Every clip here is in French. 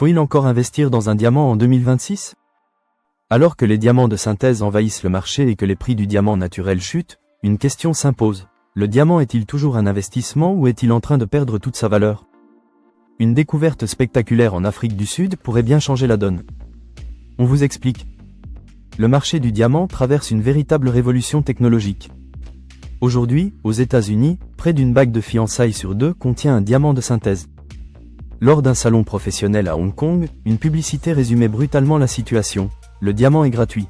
Faut-il encore investir dans un diamant en 2026? Alors que les diamants de synthèse envahissent le marché et que les prix du diamant naturel chutent, une question s'impose. Le diamant est-il toujours un investissement ou est-il en train de perdre toute sa valeur? Une découverte spectaculaire en Afrique du Sud pourrait bien changer la donne. On vous explique. Le marché du diamant traverse une véritable révolution technologique. Aujourd'hui, aux États-Unis, près d'une bague de fiançailles sur 2 contient un diamant de synthèse. Lors d'un salon professionnel à Hong Kong, une publicité résumait brutalement la situation. Le diamant est gratuit.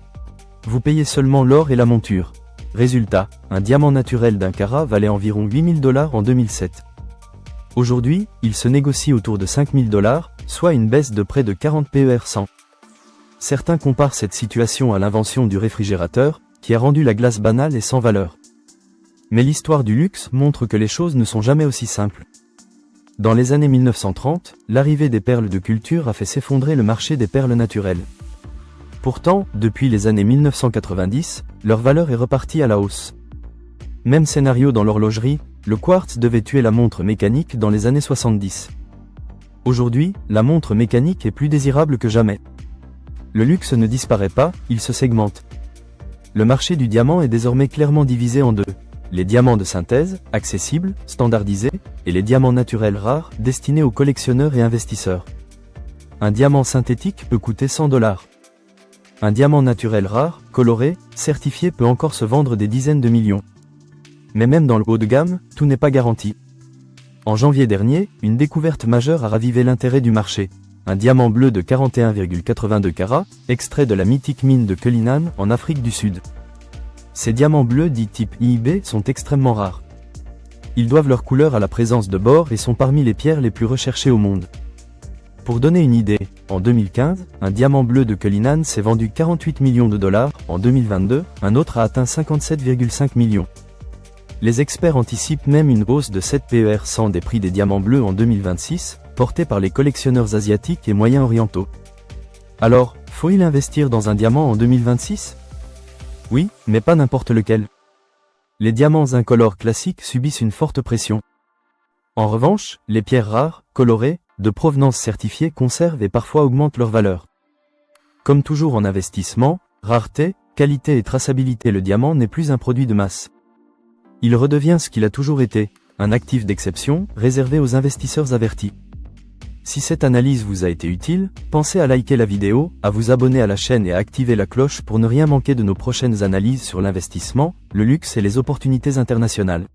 Vous payez seulement l'or et la monture. Résultat, un diamant naturel d'1 carat valait environ 8 000 $ en 2007. Aujourd'hui, il se négocie autour de 5 000 $, soit une baisse de près de 40 PER 100. Certains comparent cette situation à l'invention du réfrigérateur, qui a rendu la glace banale et sans valeur. Mais l'histoire du luxe montre que les choses ne sont jamais aussi simples. Dans les années 1930, l'arrivée des perles de culture a fait s'effondrer le marché des perles naturelles. Pourtant, depuis les années 1990, leur valeur est repartie à la hausse. Même scénario dans l'horlogerie, le quartz devait tuer la montre mécanique dans les années 70. Aujourd'hui, la montre mécanique est plus désirable que jamais. Le luxe ne disparaît pas, il se segmente. Le marché du diamant est désormais clairement divisé en deux. Les diamants de synthèse, accessibles, standardisés, et les diamants naturels rares, destinés aux collectionneurs et investisseurs. Un diamant synthétique peut coûter 100 $. Un diamant naturel rare, coloré, certifié peut encore se vendre des dizaines de millions. Mais même dans le haut de gamme, tout n'est pas garanti. En janvier dernier, une découverte majeure a ravivé l'intérêt du marché. Un diamant bleu de 41,82 carats, extrait de la mythique mine de Cullinan en Afrique du Sud. Ces diamants bleus dits type IIB sont extrêmement rares. Ils doivent leur couleur à la présence de bore et sont parmi les pierres les plus recherchées au monde. Pour donner une idée, en 2015, un diamant bleu de Cullinan s'est vendu 48 millions de $, en 2022, un autre a atteint 57,5 millions. Les experts anticipent même une hausse de 7 PER 100 des prix des diamants bleus en 2026, portés par les collectionneurs asiatiques et moyen-orientaux. Alors, faut-il investir dans un diamant en 2026? Oui, mais pas n'importe lequel. Les diamants incolores classiques subissent une forte pression. En revanche, les pierres rares, colorées, de provenance certifiée conservent et parfois augmentent leur valeur. Comme toujours en investissement, rareté, qualité et traçabilité, le diamant n'est plus un produit de masse. Il redevient ce qu'il a toujours été, un actif d'exception, réservé aux investisseurs avertis. Si cette analyse vous a été utile, pensez à liker la vidéo, à vous abonner à la chaîne et à activer la cloche pour ne rien manquer de nos prochaines analyses sur l'investissement, le luxe et les opportunités internationales.